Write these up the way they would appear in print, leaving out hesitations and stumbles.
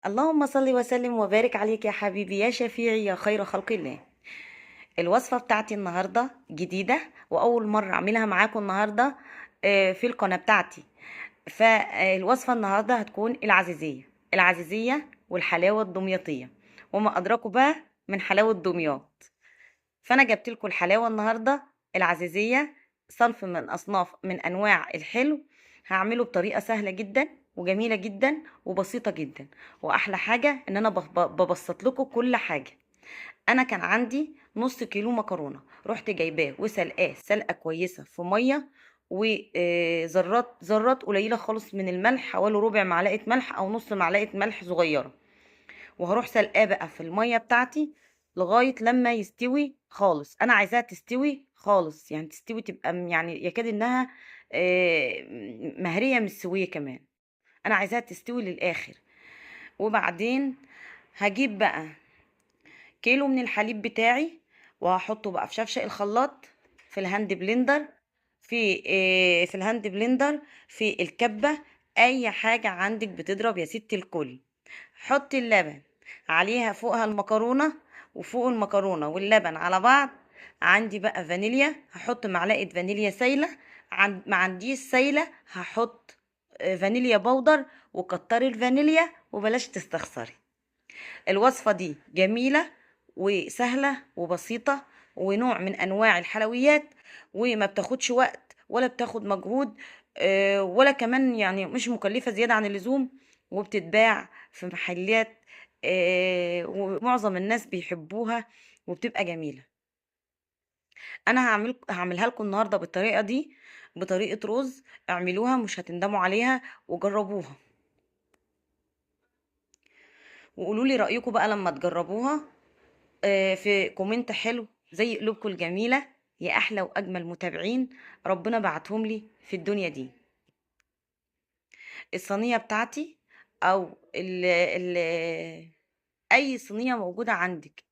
اللهم صل وسلم وبارك عليك يا حبيبي يا شفيعي يا خير خلق الله. الوصفة بتاعتي النهاردة جديدة وأول مرة أعملها معاكم النهاردة في القناة بتاعتي. فالوصفة النهاردة هتكون العزيزية والحلاوة الدمياطية، وما أدراكوا بقى من حلاوة دمياط. فأنا جبت لكم الحلاوة النهاردة العزيزية، صنف من أصناف من أنواع الحلو. هعمله بطريقة سهلة جدا وجميلة جدا وبسيطة جدا، وأحلى حاجة إن أنا ببسط لكم كل حاجة. أنا كان عندي نص كيلو مكرونة، رحت جايباه وسلقاه سلقة كويسة في مية، وذرات قليلة خالص من الملح، حوالي ربع معلقة ملح أو نص معلقة ملح صغيرة. وهروح سلقاه بقى في المية بتاعتي لغاية لما يستوي خالص. انا عايزاها تستوي خالص، يعني تستوي تبقى يعني يكاد انها مهرية مش سوية كمان. انا عايزاها تستوي للاخر. وبعدين هجيب بقى كيلو من الحليب بتاعي، وهحطه بقى في شفشق الخلاط، في الهاند بلندر، في الهاند بلندر، في الكبة، اي حاجة عندك بتضرب يا ست الكل. حطي اللبن عليها، فوقها المكرونة، وفوق المكرونة واللبن على بعض. عندي بقى فانيليا، هحط معلقة فانيليا سايلة. ما عنديش سايلة هحط فانيليا بودر. وكتري الفانيليا وبلاش تستخسري. الوصفة دي جميلة وسهلة وبسيطة، ونوع من أنواع الحلويات، وما بتاخدش وقت ولا بتاخد مجهود، ولا كمان يعني مش مكلفة زيادة عن اللزوم، وبتتباع في محلات، ومعظم الناس بيحبوها وبتبقى جميلة. أنا هعملها لكم النهاردة بالطريقة دي، بطريقة رز. اعملوها مش هتندموا عليها، وجربوها وقولوا لي رأيكم بقى لما تجربوها في كومنت حلو زي قلوبكم الجميلة، يا أحلى وأجمل متابعين ربنا بعتهم لي في الدنيا دي. الصينية بتاعتي أو ال أي صينية موجودة عندك،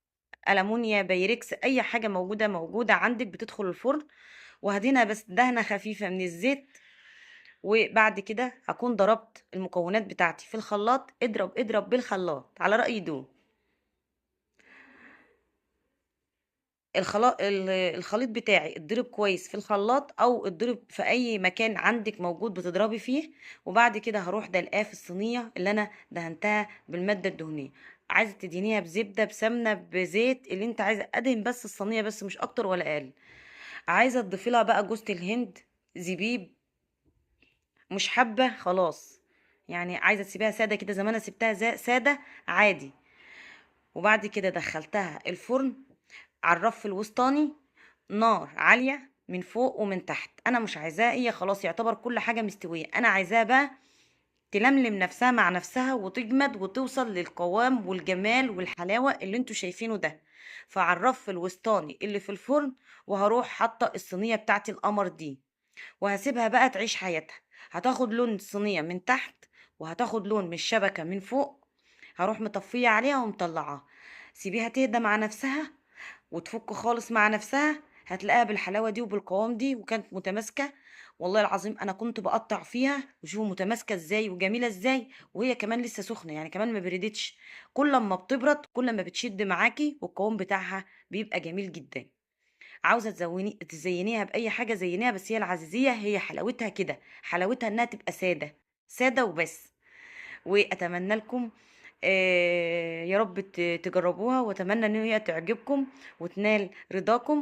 ألمونيا، بايركس، أي حاجة موجودة عندك بتدخل الفرن. وهدينا بس دهنة خفيفة من الزيت. وبعد كده هكون ضربت المكونات بتاعتي في الخلاط. اضرب بالخلاط على رأي دوم. الخليط بتاعي اتضرب كويس في الخلاط او اتضرب في اي مكان عندك موجود بتضربي فيه. وبعد كده هروح دلقاه في الصينيه اللي انا دهنتها بالماده الدهنيه. عايزه تدهنيها بزبده، بسمنه، بزيت، اللي انت عايزه. ادهن بس الصينيه بس، مش اكتر ولا اقل. عايزه تضيفي لها بقى جوز الهند، زبيب. مش حابه خلاص، يعني عايزه تسيبيها ساده كده زي ما انا سبتها ساده عادي. وبعد كده دخلتها الفرن على الرف الوسطاني، نار عالية من فوق ومن تحت. انا مش عايزاها هي خلاص يعتبر كل حاجة مستوية، انا عايزاها بقى تلملم نفسها مع نفسها وتجمد وتوصل للقوام والجمال والحلاوة اللي انتوا شايفينه ده. فعلى الرف الوسطاني اللي في الفرن، وهروح حاطة الصينية بتاعتي القمر دي، وهسيبها بقى تعيش حياتها. هتاخد لون الصينية من تحت، وهتاخد لون من الشبكة من فوق. هروح مطفية عليها ومطلعاها. سيبيها تهدى مع نفسها وتفك خالص مع نفسها. هتلاقيها بالحلاوه دي وبالقوام دي، وكانت متماسكه. والله العظيم انا كنت بقطع فيها وشوفوا متماسكه ازاي وجميله ازاي، وهي كمان لسه سخنه، يعني كمان ما بردتش. كل ما بتبرد كل ما بتشد معاكي، والقوام بتاعها بيبقى جميل جدا. عاوزه تزينيها باي حاجه زينيها، بس هي العزيزيه هي حلاوتها كده، حلاوتها انها تبقى ساده، ساده وبس. واتمنى لكم يا رب تجربوها، واتمنى ان هي تعجبكم وتنال رضاكم.